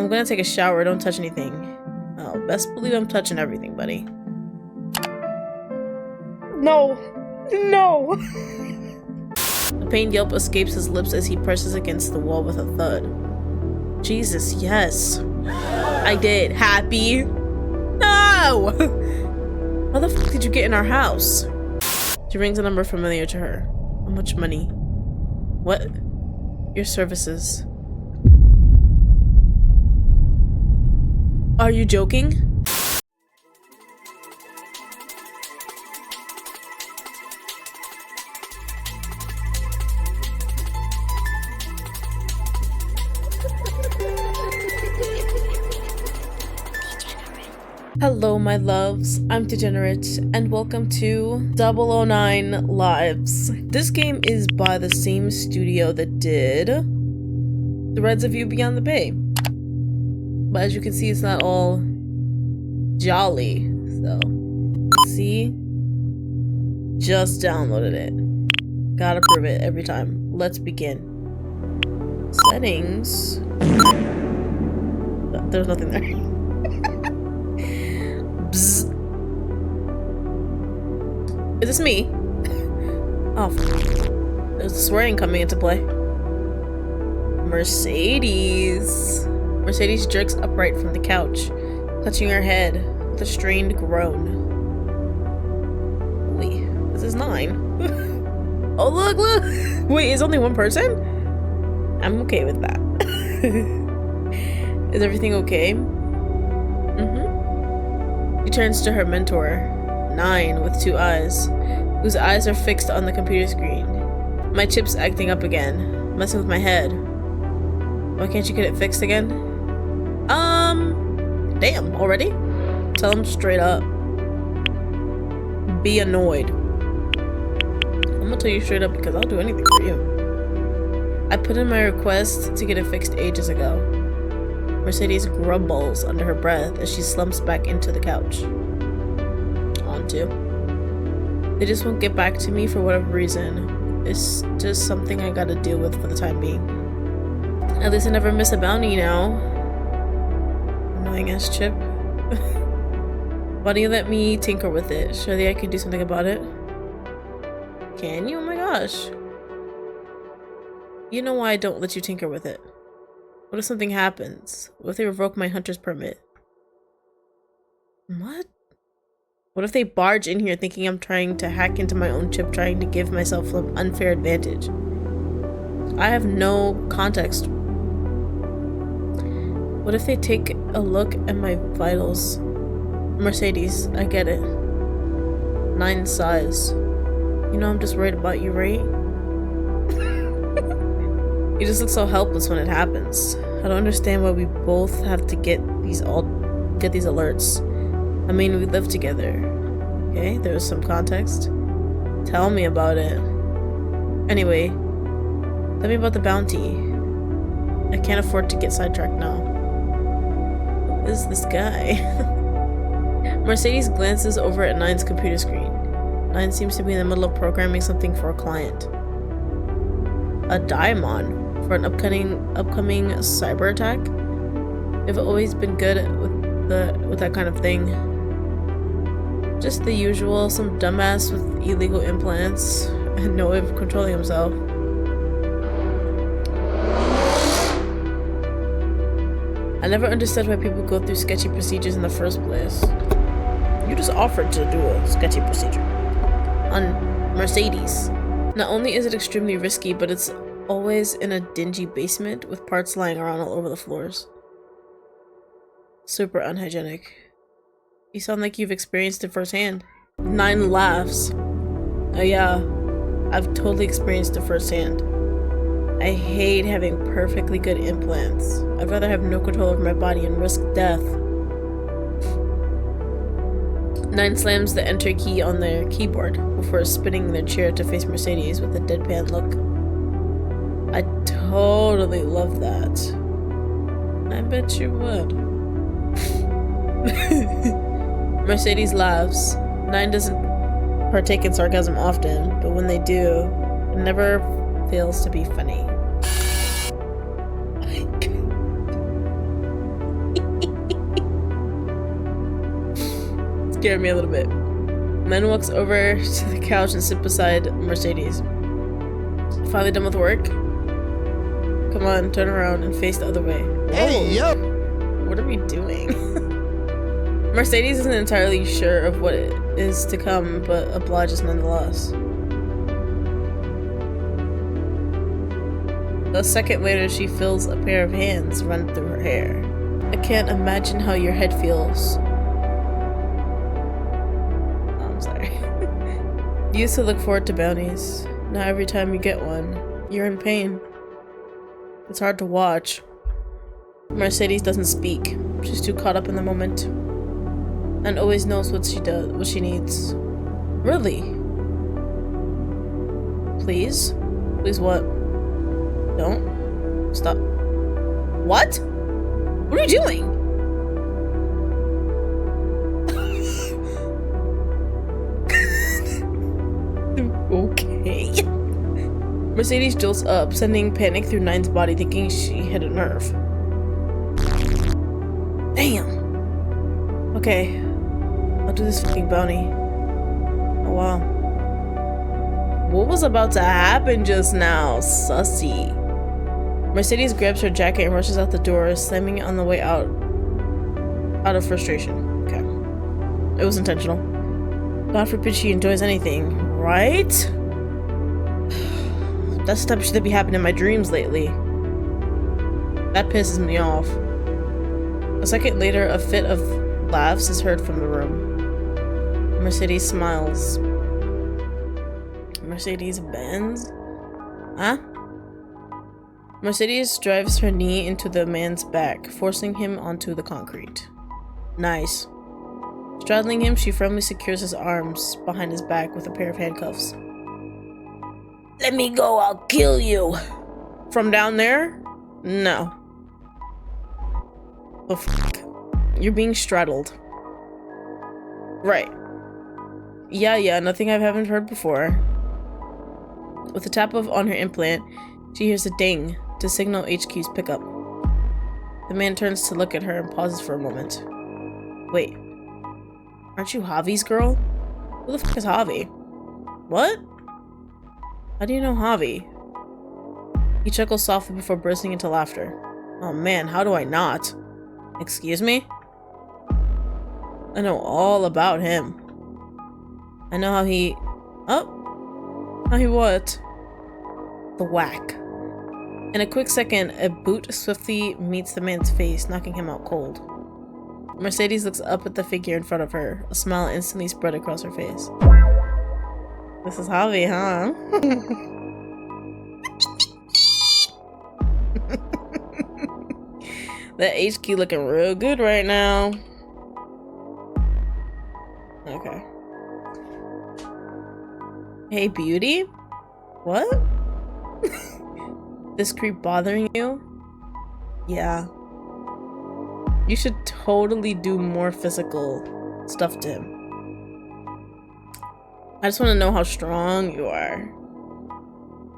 I'm gonna take a shower. Don't touch anything. Oh, best believe I'm touching everything, buddy. No! No! A pained yelp escapes his lips as he presses against the wall with a thud. Jesus, yes. I did. Happy? No! How the fuck did you get in our house? She rings a number familiar to her. How much money? What? Your services. Are you joking? Hello my loves, I'm Degenerate and welcome to 009 Lives. This game is by the same studio that did The Reds of You Beyond the Bay. But as you can see, it's not all jolly, so see? Just downloaded it. Gotta prove it every time. Let's begin. Settings. There's nothing there. Bzz. Is this me? Oh, there's the swearing coming into play. Mercedes. Mercedes jerks upright from the couch, clutching her head with a strained groan. Wait, this is Niine. Oh, look! Wait, is only one person? I'm okay with that. Is everything okay? She turns to her mentor, Niine, with two eyes, whose eyes are fixed on the computer screen. My chip's acting up again, messing with my head. Why can't you get it fixed again? Damn, already? Tell him straight up. Be annoyed. I'm gonna tell you straight up because I'll do anything for you. I put in my request to get it fixed ages ago. Mercedes grumbles under her breath as she slumps back into the couch. Onto. They just won't get back to me for whatever reason. It's just something I gotta deal with for the time being. At least I never miss a bounty now. Annoying ass chip. Why don't you let me tinker with it? Surely I can do something about it. Can you? Oh my gosh. You know why I don't let you tinker with it. What if something happens? What if they revoke my hunter's permit? What? What if they barge in here thinking I'm trying to hack into my own chip, trying to give myself an unfair advantage? I have no context. What if they take a look at my vitals? Mercedes, I get it. Niine sighs. You know I'm just worried about you, right? You just look so helpless when it happens. I don't understand why we both have to get these alerts. I mean, we live together. Okay, there's some context. Tell me about it. Anyway, tell me about the bounty. I can't afford to get sidetracked now. Who is this guy? Mercedes glances over at Nine's computer screen. Niine seems to be in the middle of programming something for a client. A daemon for an upcoming cyber attack. I've always been good with that kind of thing. Just the usual, some dumbass with illegal implants and no way of controlling himself. I never understood why people go through sketchy procedures in the first place. You just offered to do a sketchy procedure on Mercedes. Not only is it extremely risky, but it's always in a dingy basement with parts lying around all over the floors. Super unhygienic. You sound like you've experienced it firsthand. Niine laughs. Oh yeah, I've totally experienced it firsthand. I hate having perfectly good implants. I'd rather have no control over my body and risk death. Niine slams the enter key on their keyboard before spinning their chair to face Mercedes with a deadpan look. I totally love that. I bet you would. Mercedes laughs. Niine doesn't partake in sarcasm often, but when they do, it never fails to be funny. scared me a little bit. Niine walks over to the couch and sits beside Mercedes. Finally done with work? Come on, turn around and face the other way. Hey, yo! What are we doing? Mercedes isn't entirely sure of what is to come, but obliges nonetheless. A second later, she feels a pair of hands run through her hair. I can't imagine how your head feels. Oh, I'm sorry. You used to look forward to bounties. Now every time you get one, you're in pain. It's hard to watch. Mercedes doesn't speak. She's too caught up in the moment. And always knows what she needs. Really? Please? Please what? Don't. Stop. What? What are you doing? Okay. Mercedes jolts up, sending panic through Nine's body, thinking she hit a nerve. Damn. Okay. I'll do this fucking bounty. Oh wow. What was about to happen just now? Sussy. Mercedes grabs her jacket and rushes out the door, slamming it on the way out of frustration. Okay. It was intentional. God forbid she enjoys anything, right? That's the type of shit that be happening in my dreams lately. That pisses me off. A second later, a fit of laughs is heard from the room. Mercedes smiles. Mercedes-Benz? Huh? Mercedes drives her knee into the man's back, forcing him onto the concrete. Nice. Straddling him, she firmly secures his arms behind his back with a pair of handcuffs. Let me go, I'll kill you! From down there? No. Oh, fuck. You're being straddled. Right. Yeah, nothing I haven't heard before. With a tap on her implant, she hears a ding to signal HQ's pickup. The man turns to look at her and pauses for a moment. Wait. Aren't you Javi's girl? Who the fuck is Javi? What? How do you know Javi? He chuckles softly before bursting into laughter. Oh man, how do I not? Excuse me? I know all about him. I know how he... Oh? How he what? The whack. In a quick second, a boot swiftly meets the man's face, knocking him out cold. Mercedes looks up at the figure in front of her, a smile instantly spread across her face. This is Javi, huh? That HQ looking real good right now. Okay. Hey, beauty? What? This creep bothering you? Yeah. You should totally do more physical stuff to him. I just want to know how strong you are.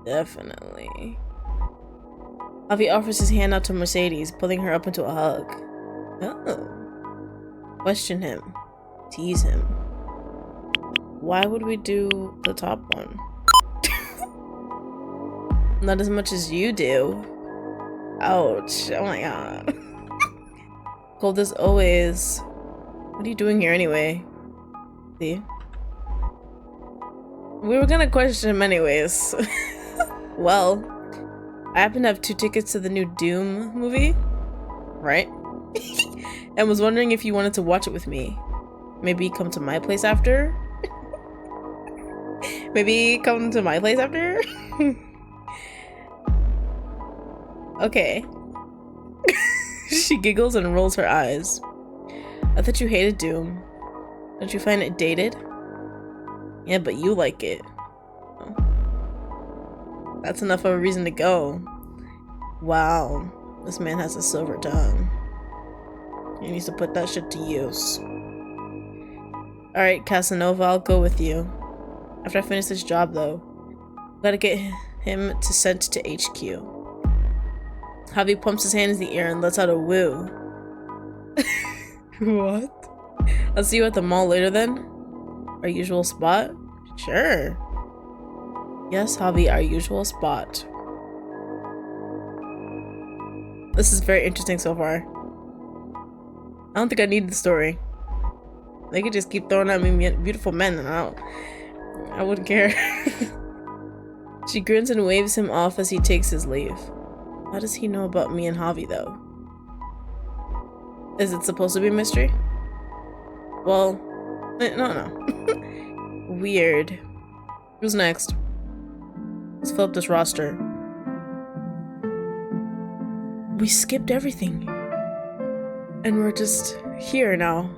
Definitely. Javi offers his hand out to Mercedes, pulling her up into a hug. Oh. Question him. Tease him. Why would we do the top one? Not as much as you do. Ouch. Oh my god. Cold as always. What are you doing here anyway? See? We were gonna question him anyways. Well, I happen to have 2 tickets to the new Doom movie. Right? And was wondering if you wanted to watch it with me. Maybe come to my place after? Maybe come to my place after? Okay. She giggles and rolls her eyes. I thought you hated Doom. Don't you find it dated? Yeah, but you like it. Oh. That's enough of a reason to go. Wow. This man has a silver tongue. He needs to put that shit to use. Alright, Casanova, I'll go with you. After I finish this job, though, gotta get him sent to HQ. Javi pumps his hand in the air and lets out a woo. What? I'll see you at the mall later then. Our usual spot? Sure. Yes, Javi, our usual spot. This is very interesting so far. I don't think I need the story. They could just keep throwing at me beautiful men and I wouldn't care. She grins and waves him off as he takes his leave. How does he know about me and Javi though? Is it supposed to be a mystery? Well, no. Weird. Who's next? Let's fill up this roster. We skipped everything. And we're just here now.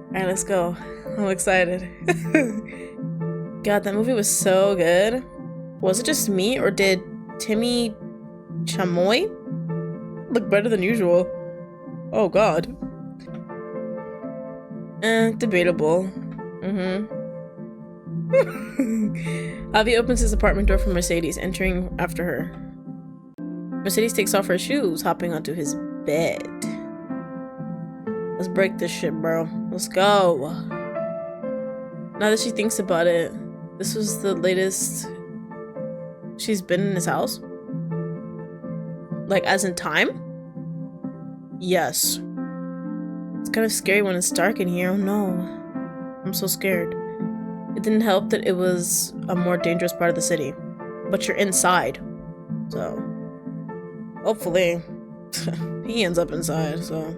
Alright, let's go. I'm excited. God, that movie was so good. Was it just me, or did Timmy Chamoy look better than usual? Oh god. Debatable. Javi opens his apartment door for Mercedes, entering after her. Mercedes takes off her shoes, hopping onto his bed. Let's break this shit, bro. Let's go. Now that she thinks about it, this was the latest she's been in his house? Like, as in time? Yes. It's kind of scary when it's dark in here. Oh no. I'm so scared. It didn't help that it was a more dangerous part of the city. But you're inside. So, hopefully, he ends up inside, so.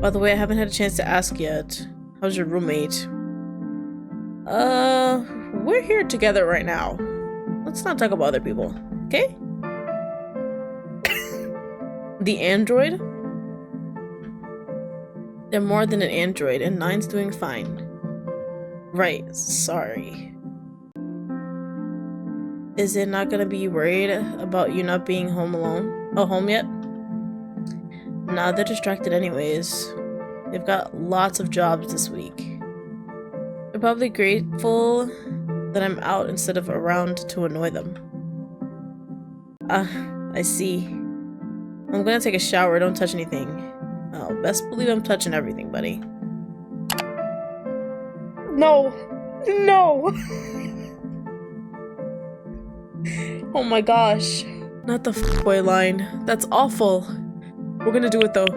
By the way, I haven't had a chance to ask yet. How's your roommate? We're here together right now. Let's not talk about other people, okay? The android? They're more than an android, and Nine's doing fine. Right, sorry. Is it not gonna be worried about you not being home alone? Oh, home yet? Nah, they're distracted anyways. They've got lots of jobs this week. They're probably grateful that I'm out instead of around to annoy them. I see. I'm gonna take a shower, don't touch anything. Oh, best believe I'm touching everything, buddy. No! No! Oh my gosh. Not the f***boy line. That's awful. We're gonna do it though.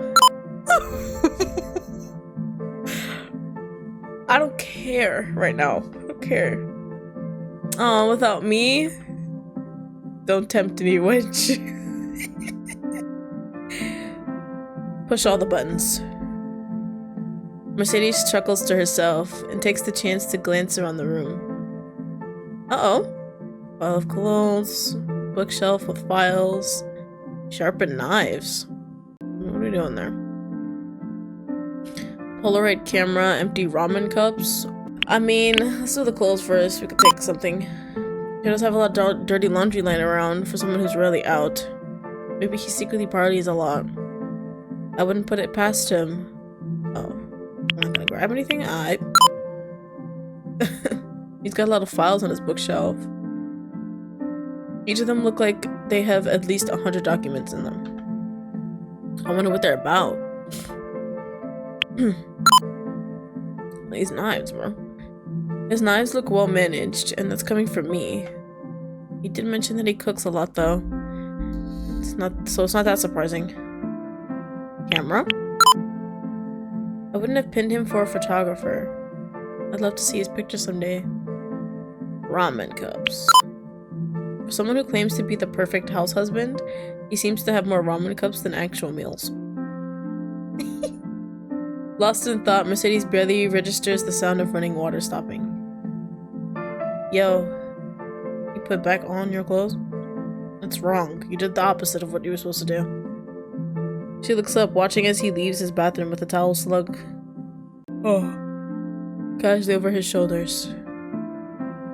I don't care right now. I don't care. Oh, without me? Don't tempt me, witch. Push all the buttons. Mercedes chuckles to herself and takes the chance to glance around the room. Uh-oh. Pile of clothes, bookshelf with files, sharpened knives. What are we doing there? Polaroid camera, empty ramen cups. I mean, let's do the clothes first. We could take something. He does have a lot of dirty laundry lying around for someone who's rarely out. Maybe he secretly parties a lot. I wouldn't put it past him. Oh, I'm not gonna grab anything? He's got a lot of files on his bookshelf. Each of them look like they have at least 100 documents in them. I wonder what they're about. These knives, bro. His knives look well managed, and that's coming from me. He did mention that he cooks a lot, though. It's not that surprising. Camera? I wouldn't have pinned him for a photographer. I'd love to see his picture someday. Ramen cups. For someone who claims to be the perfect house husband, he seems to have more ramen cups than actual meals. Lost in thought, Mercedes barely registers the sound of running water stopping. Yo, you put back on your clothes? That's wrong. You did the opposite of what you were supposed to do. She looks up, watching as he leaves his bathroom with a towel slung casually over his shoulders.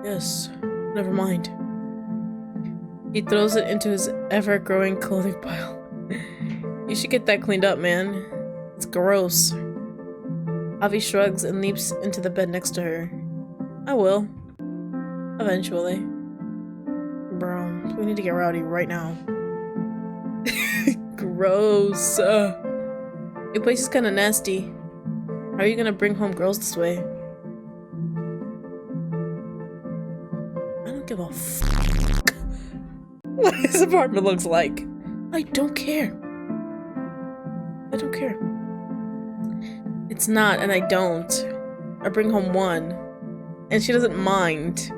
Yes, never mind. He throws it into his ever-growing clothing pile. You should get that cleaned up, man. It's gross. Javi shrugs and leaps into the bed next to her. I will. Eventually. Bro, we need to get rowdy right now. Gross. Your place is kind of nasty. How are you gonna bring home girls this way? I don't give a fuck what his apartment looks like. I don't care. I don't care. It's not, and I don't. I bring home one, and she doesn't mind.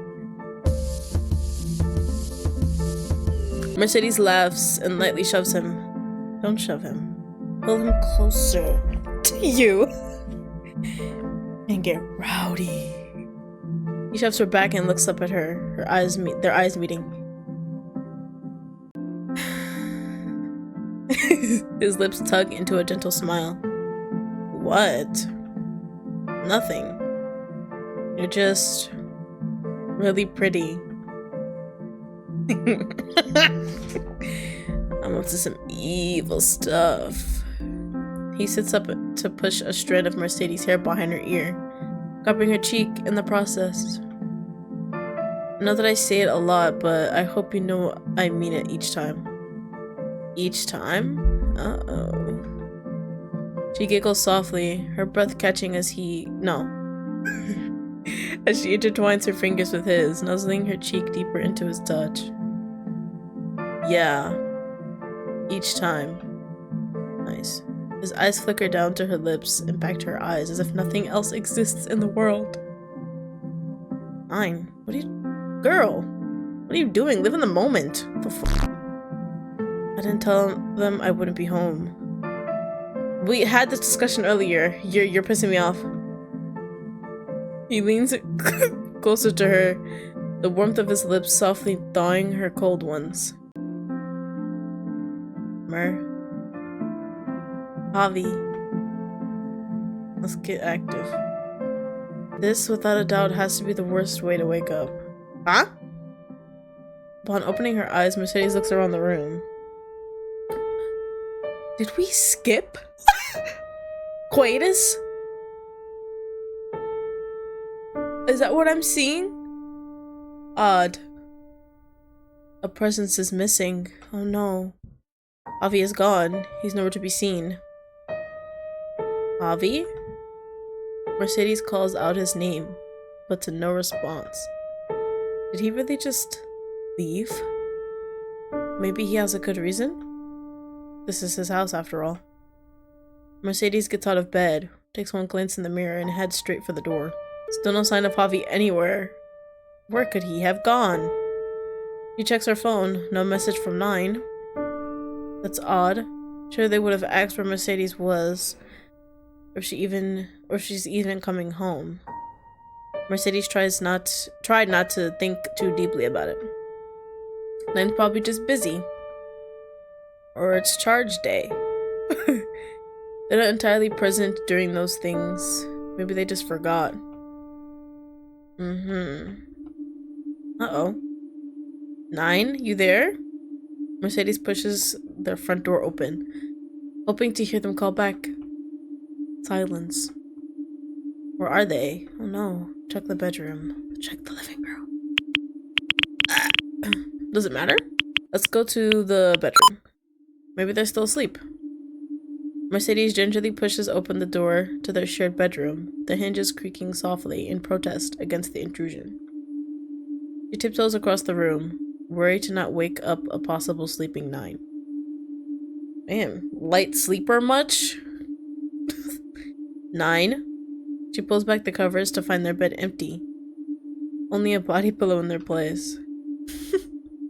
Mercedes laughs and lightly shoves him. Don't shove him. Pull him closer to you and get rowdy. He shoves her back and looks up at her. Their eyes meeting. His lips tug into a gentle smile. What? Nothing. You're just really pretty. I'm up to some evil stuff. He sits up to push a strand of Mercedes' hair behind her ear, cupping her cheek in the process. I know that I say it a lot, but I hope you know I mean it each time. Each time? Uh-oh. She giggles softly, her breath catching as she intertwines her fingers with his, nuzzling her cheek deeper into his touch. Yeah. Each time. Nice. His eyes flicker down to her lips and back to her eyes as if nothing else exists in the world. Niine, Girl! What are you doing? Live in the moment. What the fuck? I didn't tell them I wouldn't be home. We had this discussion earlier. You're pissing me off. He leans closer to her, the warmth of his lips softly thawing her cold ones. Havi. Let's get active. This, without a doubt, has to be the worst way to wake up. Huh? Upon opening her eyes, Mercedes looks around the room. Did we skip? Coitus? Is that what I'm seeing? Odd. A presence is missing. Oh no. Havi is gone. He's nowhere to be seen. Havi? Mercedes calls out his name, but to no response. Did he really just leave? Maybe he has a good reason? This is his house after all. Mercedes gets out of bed, takes one glance in the mirror, and heads straight for the door. Still no sign of Havi anywhere. Where could he have gone? She checks her phone. No message from Niine. That's odd. Sure, they would have asked where Mercedes was, or if she's even coming home. Mercedes tried not to think too deeply about it. Nine's probably just busy. Or it's charge day. They're not entirely present during those things. Maybe they just forgot. Uh-oh. Niine, you there? Mercedes pushes their front door open, hoping to hear them call back. Silence. Where are they? Oh no. Check the bedroom. Check the living room. Does it matter? Let's go to the bedroom. Maybe they're still asleep. Mercedes gingerly pushes open the door to their shared bedroom, the hinges creaking softly in protest against the intrusion. She tiptoes across the room, worried to not wake up a possible sleeping Niine. Man, light sleeper much? Niine? She pulls back the covers to find their bed empty. Only a body pillow in their place.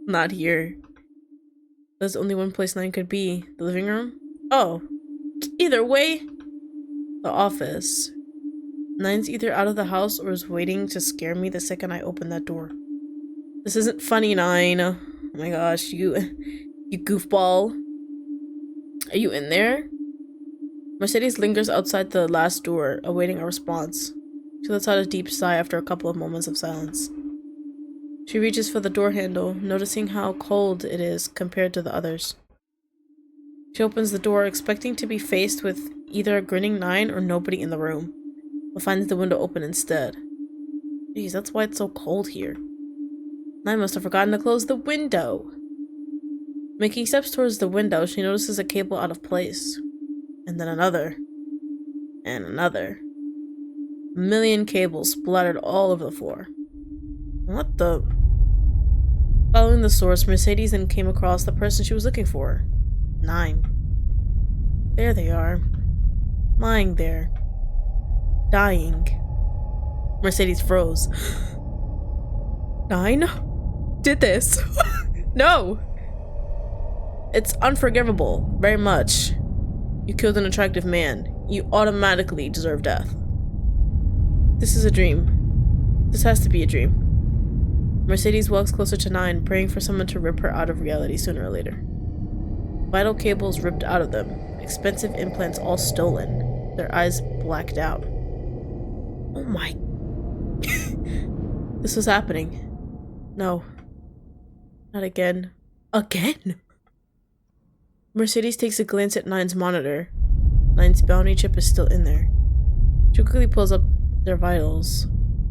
Not here. There's only one place Niine could be. The living room? Oh. Either way. The office. Nine's either out of the house or is waiting to scare me the second I open that door. This isn't funny, Niine. Oh my gosh, you goofball. Are you in there? Mercedes lingers outside the last door, awaiting a response. She lets out a deep sigh after a couple of moments of silence. She reaches for the door handle, noticing how cold it is compared to the others. She opens the door, expecting to be faced with either a grinning Niine or nobody in the room, but finds the window open instead. Jeez, that's why it's so cold here. Niine must have forgotten to close the window. Making steps towards the window, she notices a cable out of place. And then another. And another. A million cables splattered all over the floor. What the? Following the source, Mercedes then came across the person she was looking for. Niine. There they are. Lying there. Dying. Mercedes froze. Niine? Did this? No! It's unforgivable. Very much. You killed an attractive man. You automatically deserve death. This is a dream. This has to be a dream. Mercedes walks closer to Niine, praying for someone to rip her out of reality sooner or later. Vital cables ripped out of them. Expensive implants all stolen. Their eyes blacked out. Oh my... This was happening. No. Not again. Again? Mercedes takes a glance at Nine's monitor. Nine's bounty chip is still in there. She quickly pulls up their vitals,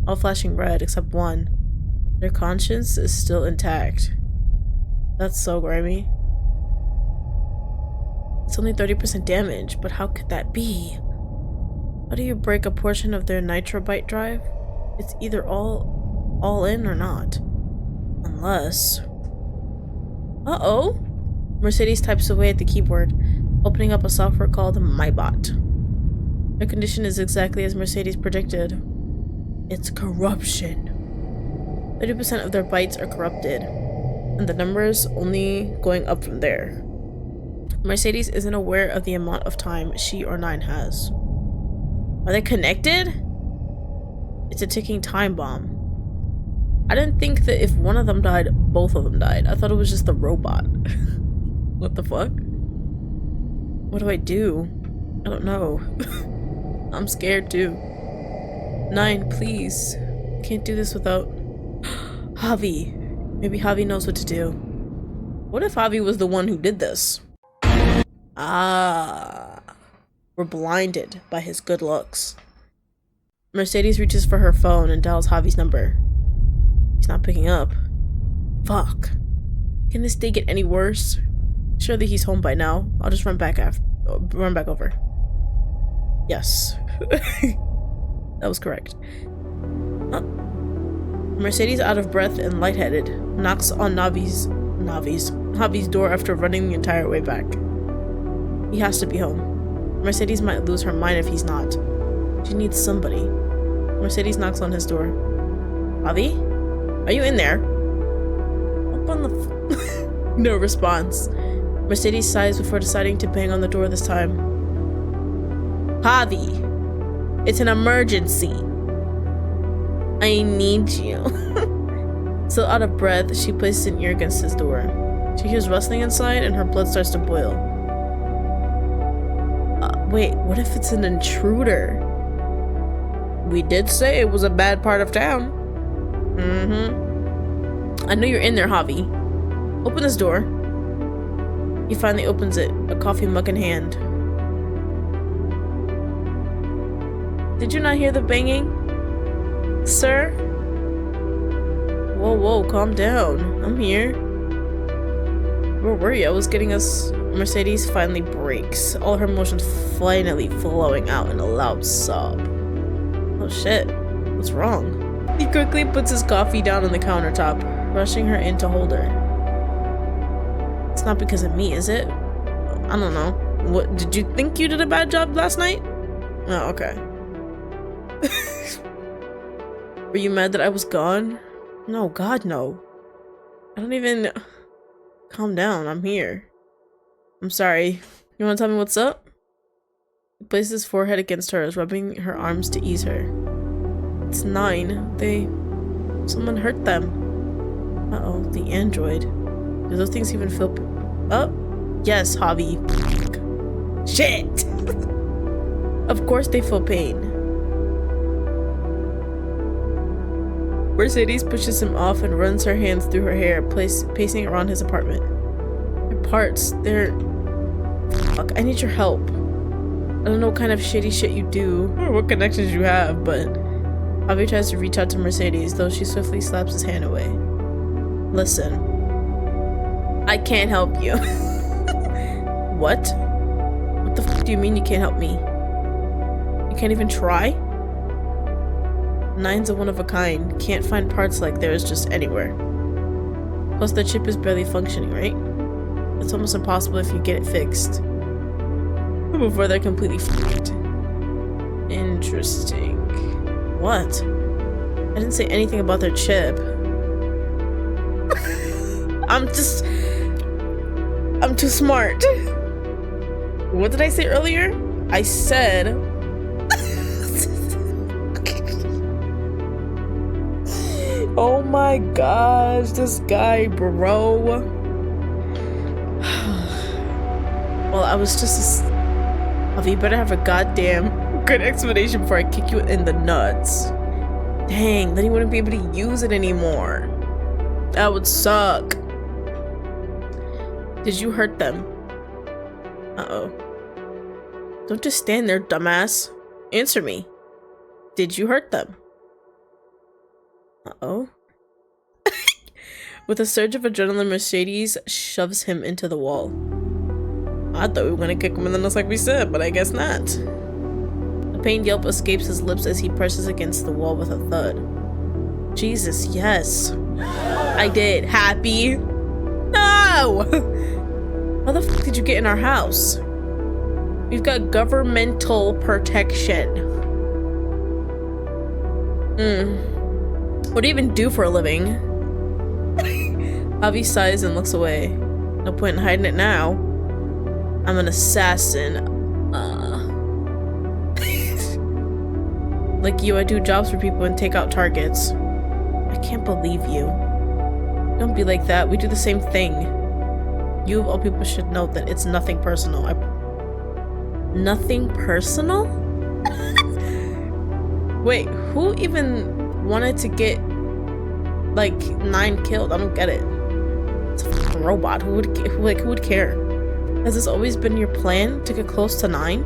all flashing red except one. Their conscience is still intact. That's so grimy. It's only 30% damage, but how could that be? How do you break a portion of their nitrobyte drive? It's either all in or not. Unless... Uh-oh! Mercedes types away at the keyboard, opening up a software called MyBot. Their condition is exactly as Mercedes predicted. It's corruption. 30% of their bytes are corrupted, and the numbers only going up from there. Mercedes isn't aware of the amount of time she or Niine has. Are they connected? It's a ticking time bomb. I didn't think that if one of them died, both of them died. I thought it was just the robot. What the fuck? What do I do? I don't know. I'm scared too. Niine, please. Can't do this without... Havi. Maybe Havi knows what to do. What if Havi was the one who did this? Ah. We're blinded by his good looks. Mercedes reaches for her phone and dials Javi's number. He's not picking up. Fuck. Can this day get any worse? Surely he's home by now. I'll just run back over. Yes. That was correct. Mercedes, out of breath and lightheaded, knocks on Javi's door after running the entire way back. He has to be home. Mercedes might lose her mind if he's not. She needs somebody. Mercedes knocks on his door. Javi? Are you in there? Open the No response. Mercedes sighs before deciding to bang on the door this time. Javi! It's an emergency! I need you. Still out of breath, she places an ear against his door. She hears rustling inside and her blood starts to boil. Wait, what if it's an intruder? We did say it was a bad part of town. I know you're in there, Javi. Open this door. He finally opens it, a coffee mug in hand. Did you not hear the banging? Sir? Whoa, calm down. I'm here. Where were you? I was getting us... Mercedes finally breaks, all her emotions finally flowing out in a loud sob. Oh shit. What's wrong? He quickly puts his coffee down on the countertop, rushing her in to hold her. It's not because of me, is it? I don't know. What, did you think you did a bad job last night? Oh, okay. Were you mad that I was gone? No, God, no. I don't even... Calm down, I'm here. I'm sorry. You wanna tell me what's up? He places his forehead against hers, rubbing her arms to ease her. It's Niine. Someone hurt them. Uh-oh, the android. Do those things even feel... Oh, yes, Javi. Shit! Of course they feel pain. Mercedes pushes him off and runs her hands through her hair, pacing around his apartment. Her parts, they're... Fuck, I need your help. I don't know what kind of shitty shit you do, or what connections you have, but... Javi tries to reach out to Mercedes, though she swiftly slaps his hand away. Listen. I can't help you. What? What the fuck do you mean you can't help me? You can't even try? Nine's a one of a kind. Can't find parts like theirs just anywhere. Plus the chip is barely functioning, right? It's almost impossible if you get it fixed before they're completely f***ed. Interesting. What? I didn't say anything about their chip. I'm too smart. What did I say earlier? I said oh my gosh, this guy, bro. Well, I was just Havi, you better have a goddamn good explanation before I kick you in the nuts. Dang, then you wouldn't be able to use it anymore. That would suck. Did you hurt them? Uh-oh. Don't just stand there, dumbass. Answer me. Did you hurt them? Uh-oh. With a surge of adrenaline, Mercedes shoves him into the wall. I thought we were gonna kick him in the nuts like we said, but I guess not. A pained yelp escapes his lips as he presses against the wall with a thud. Jesus, yes. I did. Happy? No! How the fuck did you get in our house? We've got governmental protection. What do you even do for a living? Havi sighs and looks away. No point in hiding it now. I'm an assassin. Like you, I do jobs for people and take out targets. I can't believe you. Don't be like that. We do the same thing. You of all people should know that it's nothing personal. Nothing personal? Wait, who even wanted to get like Niine killed? I don't get it. It's a fucking robot. Who would care? Has this always been your plan to get close to Niine?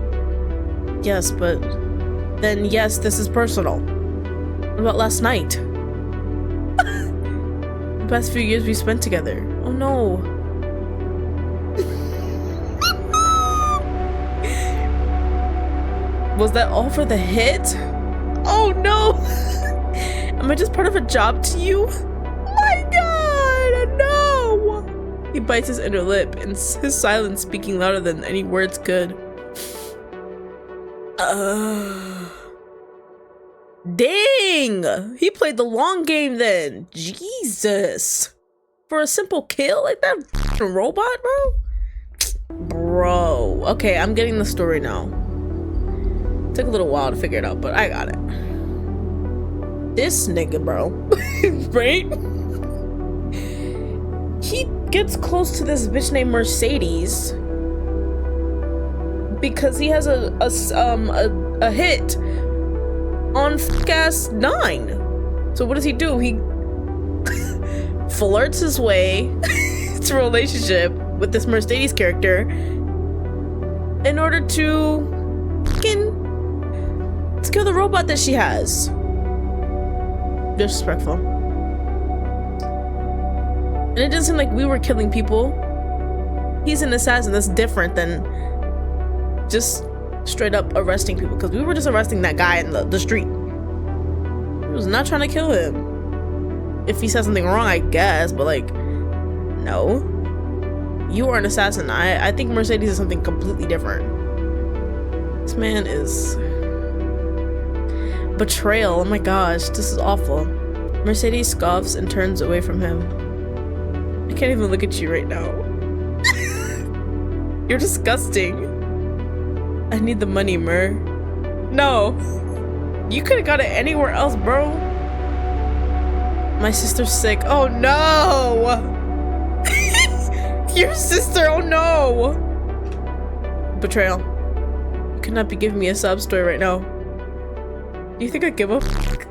Yes, but then yes, this is personal. What about last night? The past few years we spent together. Oh no. Was that all for the hit? Oh no! Am I just part of a job to you? My god, no! He bites his inner lip, and his silence speaking louder than any words could. Dang! He played the long game then. Jesus. For a simple kill like that f***ing robot, bro? Bro. Okay, I'm getting the story now. Took a little while to figure it out, but I got it. This nigga, bro. Right? He gets close to this bitch named Mercedes because he has a hit on f***ass Niine. So what does he do? He flirts his way to a relationship with this Mercedes character in order to fucking kill the robot that she has. Disrespectful. And it doesn't seem like we were killing people. He's an assassin. That's different than just straight up arresting people, because we were just arresting that guy in the street. We was not trying to kill him. If he said something wrong, I guess, but like, no. You are an assassin. I think Mercedes is something completely different. This man is betrayal. Oh my gosh, this is awful. Mercedes scoffs and turns away from him. I can't even look at you right now. You're disgusting. I need the money, Mer. No. You could have got it anywhere else, bro. My sister's sick. Oh no. Your sister, oh no. Betrayal. You could not be giving me a sob story right now. Do you think I give a fuck?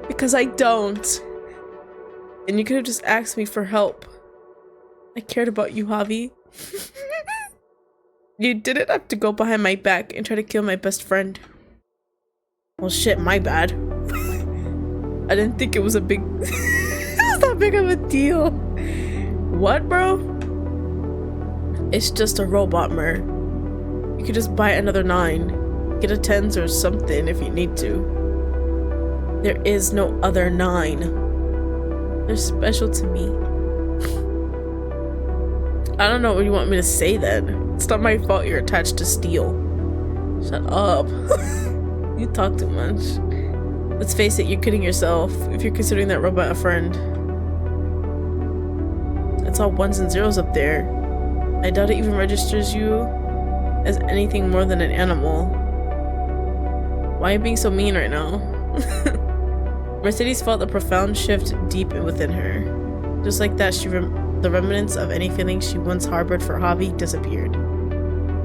Because I don't. And you could have just asked me for help. I cared about you, Havi. You didn't have to go behind my back and try to kill my best friend. Well, shit, my bad. I didn't think it was a big... it was that big of a deal. What, bro? It's just a robot, Mer. You could just buy another Niine. Get a tens or something if you need to. There is no other Niine. They're special to me. I don't know what you want me to say then. It's not my fault you're attached to steel. Shut up. You talk too much. Let's face it, you're kidding yourself if you're considering that robot a friend. It's all ones and zeros up there. I doubt it even registers you as anything more than an animal. Why are you being so mean right now? Mercedes felt a profound shift deep within her. Just like that, the remnants of any feelings she once harbored for Havi disappeared,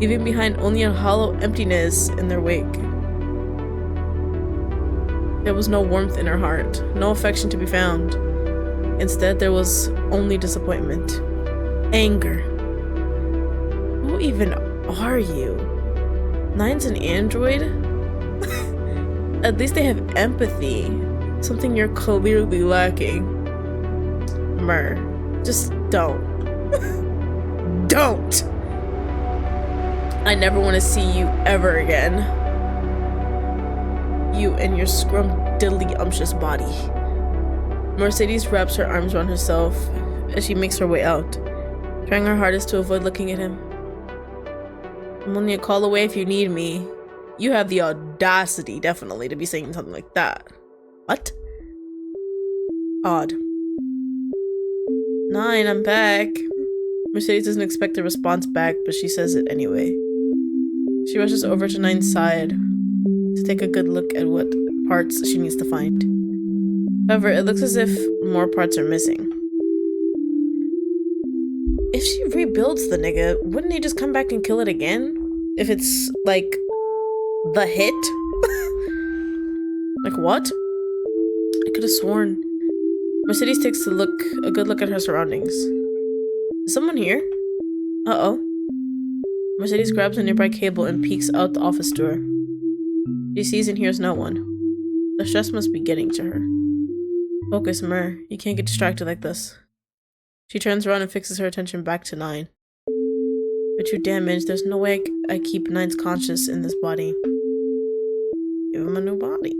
leaving behind only a hollow emptiness in their wake. There was no warmth in her heart, no affection to be found. Instead, there was only disappointment, anger. Who even are you? Nine's an android? At least they have empathy, something you're clearly lacking. Mer, just don't. Don't! I never want to see you ever again. You and your scrum-diddly-umptious body. Mercedes wraps her arms around herself as she makes her way out, trying her hardest to avoid looking at him. I'm only a call away if you need me. You have the audacity, definitely, to be saying something like that. What? Odd. Niine, I'm back. Mercedes doesn't expect a response back, but she says it anyway. She rushes over to Nine's side to take a good look at what parts she needs to find. However, it looks as if more parts are missing. If she rebuilds the nigga, wouldn't he just come back and kill it again? If it's, like, the hit? Like, what? I could have sworn. Mercedes takes a good look at her surroundings. Is someone here? Uh-oh. Mercedes grabs a nearby cable and peeks out the office door. She sees and hears no one. The stress must be getting to her. Focus, Mer. You can't get distracted like this. She turns around and fixes her attention back to Niine. But you damaged. There's no way I keep Nine's conscious in this body. Give him a new body.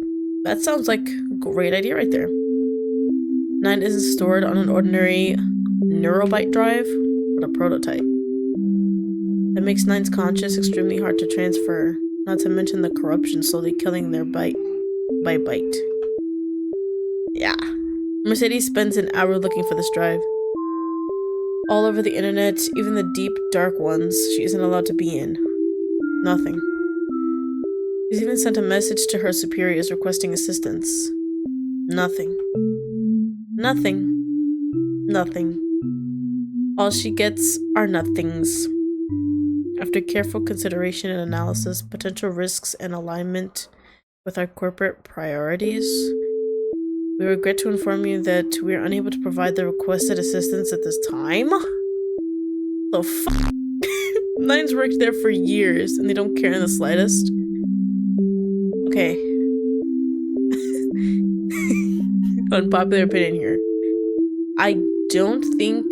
That sounds like a great idea right there. Niine isn't stored on an ordinary neurobyte drive, but a prototype. That makes Nine's conscious extremely hard to transfer, not to mention the corruption slowly killing their bite by bite. Yeah. Mercedes spends an hour looking for this drive. All over the internet, even the deep, dark ones, she isn't allowed to be in. Nothing. She's even sent a message to her superiors requesting assistance. Nothing. Nothing. Nothing. All she gets are nothings. After careful consideration and analysis, potential risks, and alignment with our corporate priorities, we regret to inform you that we are unable to provide the requested assistance at this time. The fuck? Nine's worked there for years, and they don't care in the slightest. Okay. Unpopular opinion here. I don't think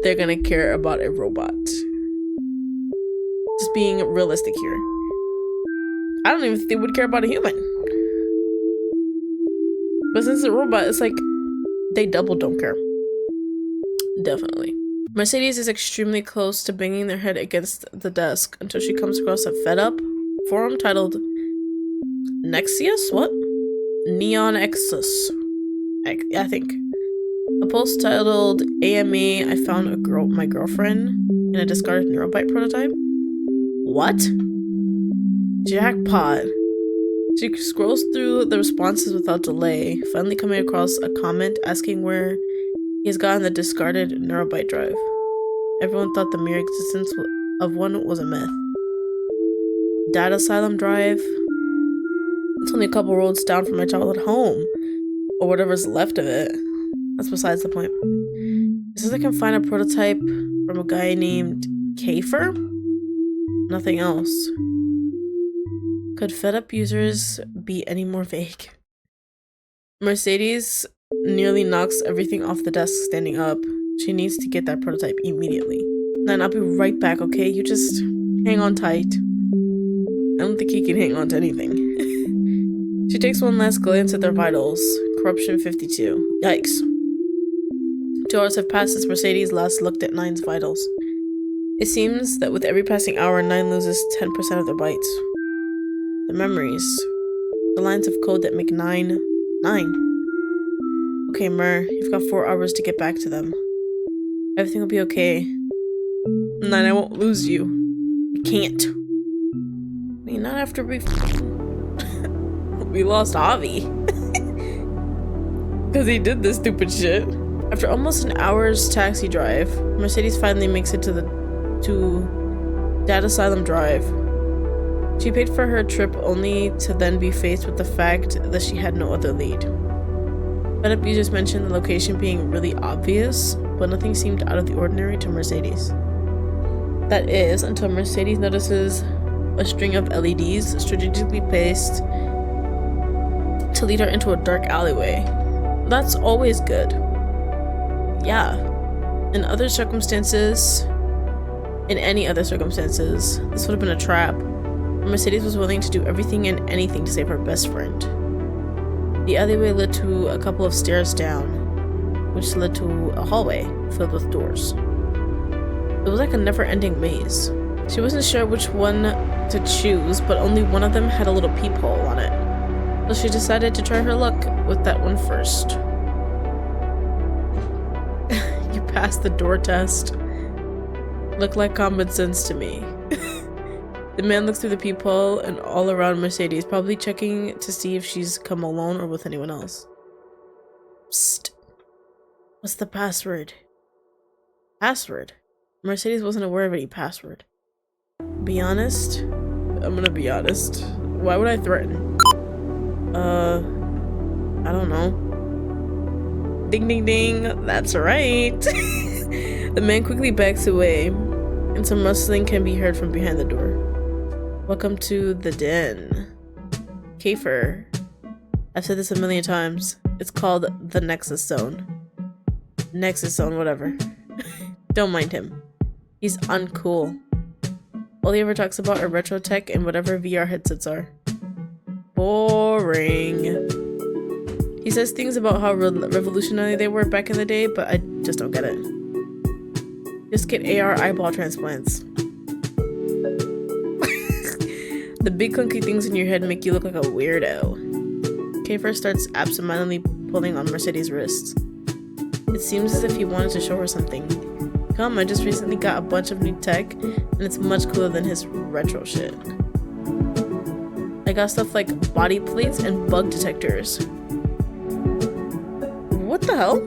they're gonna care about a robot. Just being realistic here. I don't even think they would care about a human. But since it's a robot, it's like they double don't care. Definitely. Mercedes is extremely close to banging their head against the desk until she comes across a fed-up forum titled Nexius? What? Neon Exus. I think. A post titled AMA, I found my girlfriend in a discarded neurobyte prototype. What? Jackpot. She scrolls through the responses without delay, finally coming across a comment asking where he has gotten the discarded neurobyte drive. Everyone thought the mere existence of one was a myth. Data Asylum Drive? It's only a couple roads down from my childhood home, or whatever's left of it. That's besides the point. It says I can find a prototype from a guy named Kafer? Nothing else. Could fed-up users be any more vague? Mercedes nearly knocks everything off the desk standing up. She needs to get that prototype immediately. Then I'll be right back, okay? You just hang on tight. I don't think he can hang on to anything. She takes one last glance at their vitals. Corruption 52. Yikes. 2 hours have passed since Mercedes last looked at Nine's vitals. It seems that with every passing hour, Niine loses 10% of their bites. The memories. The lines of code that make Niine. Okay, Mer, you've got 4 hours to get back to them. Everything will be okay. Niine, I won't lose you. I can't. I mean, not after we lost Havi. Because he did this stupid shit. After almost an hour's taxi drive, Mercedes finally makes it to Dad Asylum Drive. She paid for her trip only to then be faced with the fact that she had no other lead. Fed Up users mentioned the location being really obvious, but nothing seemed out of the ordinary to Mercedes. That is, until Mercedes notices a string of LEDs strategically placed to lead her into a dark alleyway. That's always good. Yeah. In any other circumstances, this would have been a trap. Mercedes was willing to do everything and anything to save her best friend. The alleyway led to a couple of stairs down, which led to a hallway filled with doors. It was like a never-ending maze. She wasn't sure which one to choose, but only one of them had a little peephole on it. So she decided to try her luck with that one first. You passed the door test. Looked like common sense to me. The man looks through the peephole and all around Mercedes, probably checking to see if she's come alone or with anyone else. Psst. What's the password? Password? Mercedes wasn't aware of any password. Be honest? I'm gonna be honest. Why would I threaten? I don't know. Ding ding ding, that's right. The man quickly backs away, and some rustling can be heard from behind the door. Welcome to the den. Kafer. I've said this a million times. It's called the Nexus Zone. Nexus Zone, whatever. Don't mind him. He's uncool. All he ever talks about are retro tech and whatever VR headsets are. Boring. He says things about how revolutionary they were back in the day, but I just don't get it. Just get AR eyeball transplants. The big clunky things in your head make you look like a weirdo. Kafer starts absentmindedly pulling on Mercedes' wrists. It seems as if he wanted to show her something. Come, I just recently got a bunch of new tech, and it's much cooler than his retro shit. I got stuff like body plates and bug detectors. What the hell?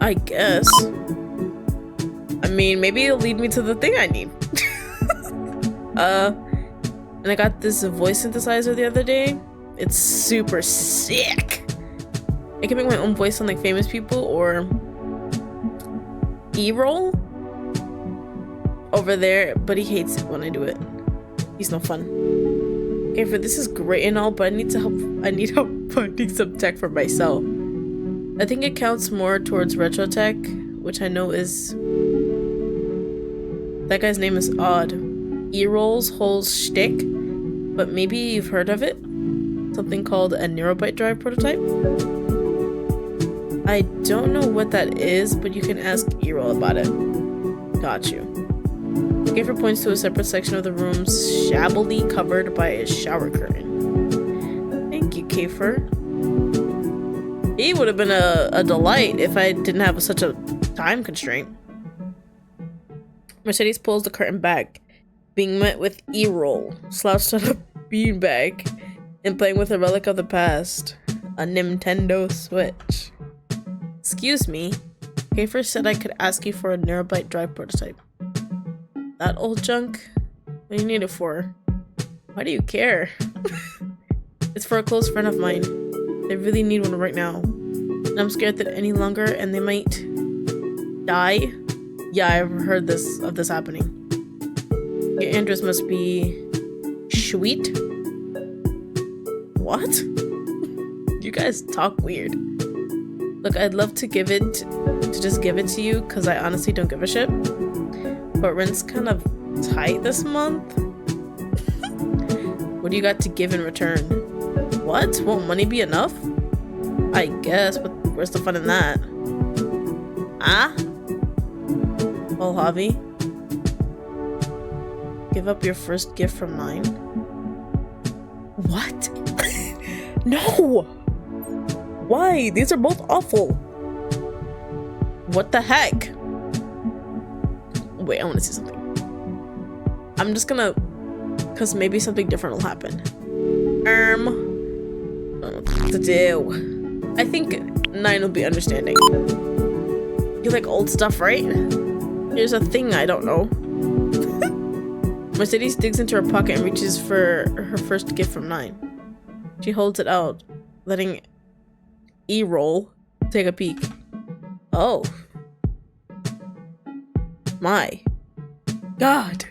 I guess. I mean, maybe it'll lead me to the thing I need. And I got this voice synthesizer the other day. It's super sick. I can make my own voice on like famous people or E-roll over there, but he hates it when I do it. He's no fun. Okay, for this is great and all, but I need help finding some tech for myself. I think it counts more towards retro tech, which I know is... That guy's name is odd. E-roll's whole shtick, but maybe you've heard of it? Something called a Neurobyte drive prototype? I don't know what that is, but you can ask E-roll about it. Got you. Kafer points to a separate section of the room shabbily covered by a shower curtain. Thank you, Kafer. He would have been a delight if I didn't have such a time constraint. Mercedes pulls the curtain back, being met with E-roll, slouched on a beanbag, and playing with a relic of the past, a Nintendo Switch. Excuse me, Kafer said I could ask you for a Neurobyte drive prototype. That old junk? What do you need it for? Why do you care? It's for a close friend of mine. They really need one right now. And I'm scared that any longer and they might die. Yeah, I've heard of this happening. Your address must be sweet. What? You guys talk weird. Look, I'd love to just give it to you because I honestly don't give a shit. But rent's kind of tight this month. What do you got to give in return? What? Won't money be enough? I guess, but where's the fun in that? Ah? Well, Javi, give up your first gift from Niine. What? No! Why? These are both awful. What the heck? Wait, I want to see something. I'm just gonna, cause maybe something different will happen. I don't know what to do. I think Niine will be understanding. You like old stuff, right? Here's a thing I don't know. Mercedes digs into her pocket and reaches for her first gift from Niine. She holds it out, letting E-roll take a peek. Oh. My God.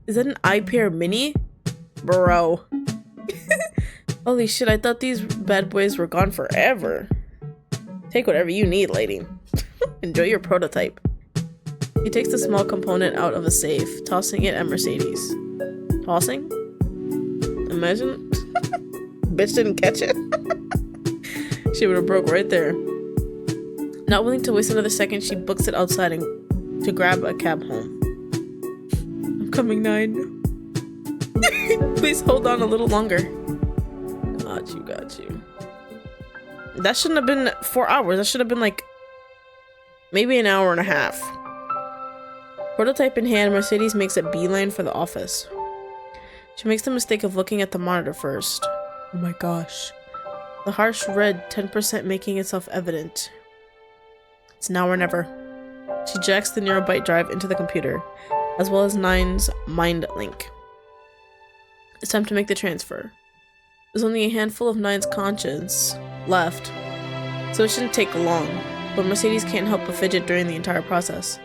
Is that an iPair mini? Bro. Holy shit, I thought these bad boys were gone forever. Take whatever you need, lady. Enjoy your prototype. He takes the small component out of a safe, tossing it at Mercedes. Tossing? Imagine. Bitch didn't catch it. She would have broke right there. Not willing to waste another second, she books it outside and to grab a cab home. I'm coming, Niine. Please hold on a little longer. Got you. That shouldn't have been 4 hours. That should have been like maybe an hour and a half. Prototype in hand, Mercedes makes a beeline for the office. She makes the mistake of looking at the monitor first. Oh my gosh. The harsh red 10% making itself evident. It's now or never. She jacks the Neurobyte drive into the computer, as well as Nine's mind link. It's time to make the transfer. There's only a handful of Nine's conscience left, so it shouldn't take long, but Mercedes can't help but fidget during the entire process.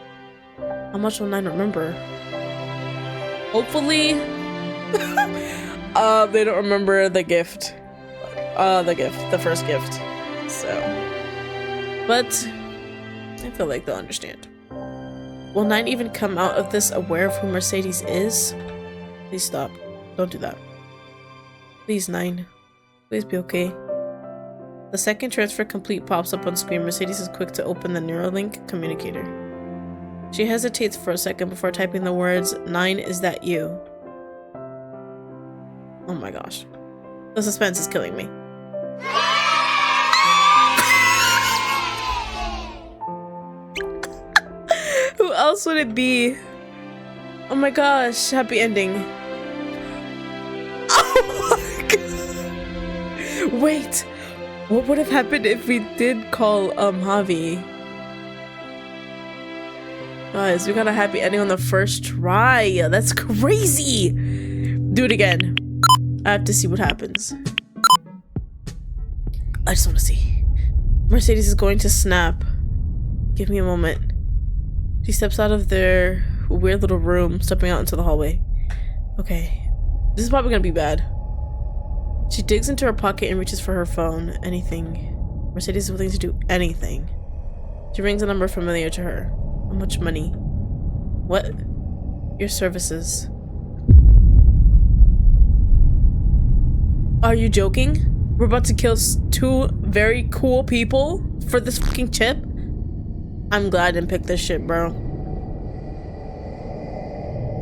How much will Niine remember? Hopefully, they don't remember the gift. The first gift. So, but I feel like they'll understand. Will Niine even come out of this aware of who Mercedes is? Please stop. Don't do that. Please, Niine. Please be okay. The second transfer complete pops up on screen. Mercedes is quick to open the Neuralink communicator. She hesitates for a second before typing the words, "Niine, is that you?" Oh my gosh. The suspense is killing me. Who else would it be? Oh my gosh, happy ending. Oh my god. Wait, what would have happened if we did call Javi? Guys, we got a happy ending on the first try. That's crazy. Do it again. I have to see what happens. I just want to see. Mercedes is going to snap. Give me a moment. She steps out of their weird little room, stepping out into the hallway. Okay. This is probably going to be bad. She digs into her pocket and reaches for her phone. Anything. Mercedes is willing to do anything. She rings a number familiar to her. How much money? What? Your services. Are you joking? We're about to kill two very cool people for this fucking chip? I'm glad I didn't pick this shit, bro.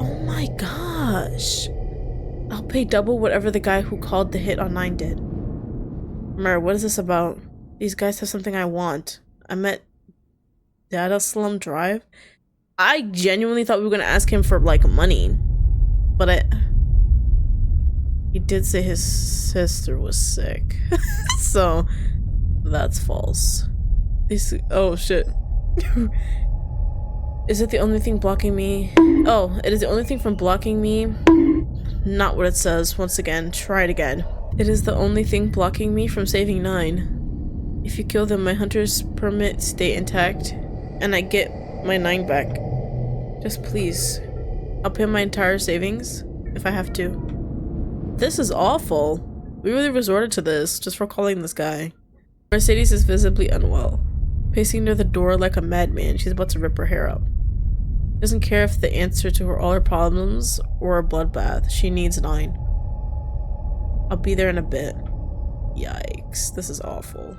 Oh my gosh. I'll pay double whatever the guy who called the hit on Niine did. Mer, what is this about? These guys have something I want. I'm at Data Slum Drive. I genuinely thought we were gonna ask him for like money, but he did say his sister was sick. So that's false. Oh shit. Is it the only thing blocking me? Oh, it is the only thing from blocking me. Not what it says. Once again, try it again. It is the only thing blocking me from saving Niine. If you kill them, my hunter's permit stay intact, and I get my Niine back. Just please. I'll pay my entire savings if I have to. This is awful. We really resorted to this just for calling this guy. Mercedes is visibly unwell. Pacing near the door like a madman, she's about to rip her hair out. Doesn't care if the answer to all her problems or a bloodbath. She needs Niine. I'll be there in a bit. Yikes, this is awful.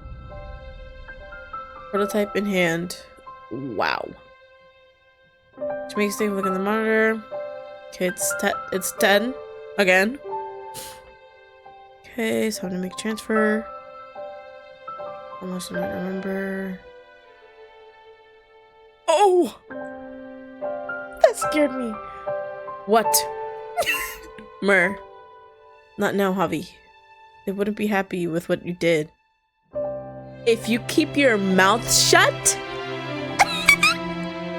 Prototype in hand. Wow. Which makes me look at the monitor. Okay, it's 10 again. Okay, so I'm gonna make a transfer. Almost don't remember. Oh! That scared me. What? Mer. Not now, Javi. They wouldn't be happy with what you did. If you keep your mouth shut,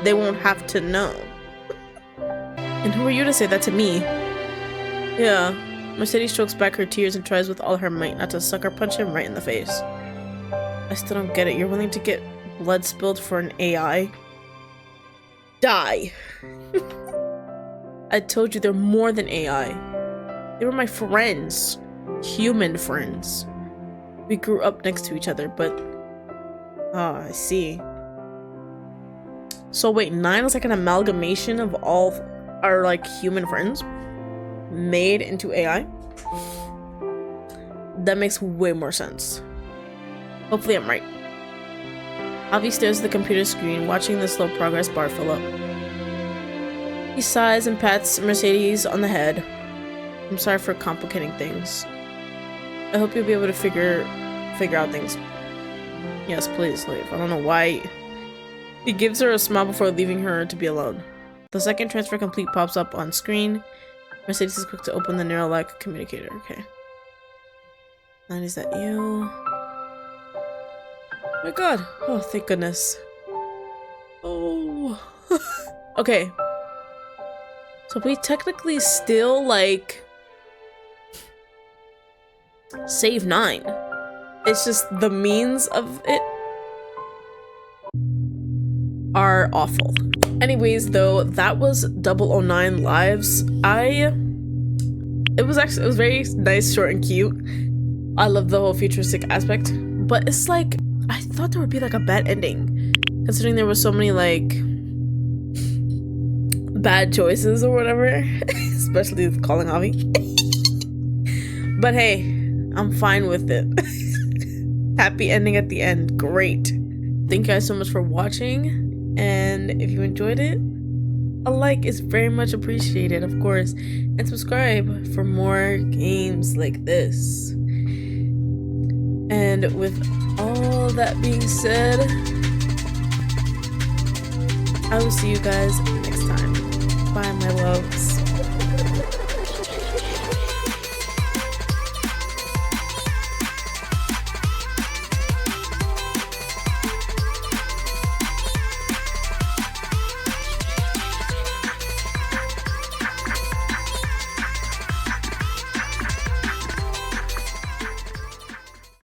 they won't have to know. And who are you to say that to me? Yeah. Mercedes strokes back her tears and tries with all her might not to sucker punch him right in the face. I still don't get it. You're willing to get blood spilled for an AI? Die. I told you they're more than AI. They were my friends. Human friends. We grew up next to each other, but... Oh, I see. So wait, Niine was like an amalgamation of all our like human friends made into AI? That makes way more sense. Hopefully I'm right. Avi stares at the computer screen, watching the slow progress bar fill up. He sighs and pats Mercedes on the head. I'm sorry for complicating things. I hope you'll be able to figure out things. Yes, please leave. I don't know why. He gives her a smile before leaving her to be alone. The second transfer complete pops up on screen. Mercedes is quick to open the neural-like communicator. Okay. And is that you? Oh my god. Oh, thank goodness. Oh. Okay. So we technically still, like, save Niine. It's just the means of it are awful. Anyways, though, that was 009 Lives. It was very nice, short, and cute. I love the whole futuristic aspect, but it's like, I thought there would be like a bad ending, considering there were so many like bad choices or whatever, especially with calling Javi. But hey, I'm fine with it. Happy ending at the end. Great. Thank you guys so much for watching, and if you enjoyed it, a like is very much appreciated, of course, and subscribe for more games like this. And with all that being said, I will see you guys next time. Bye, my loves.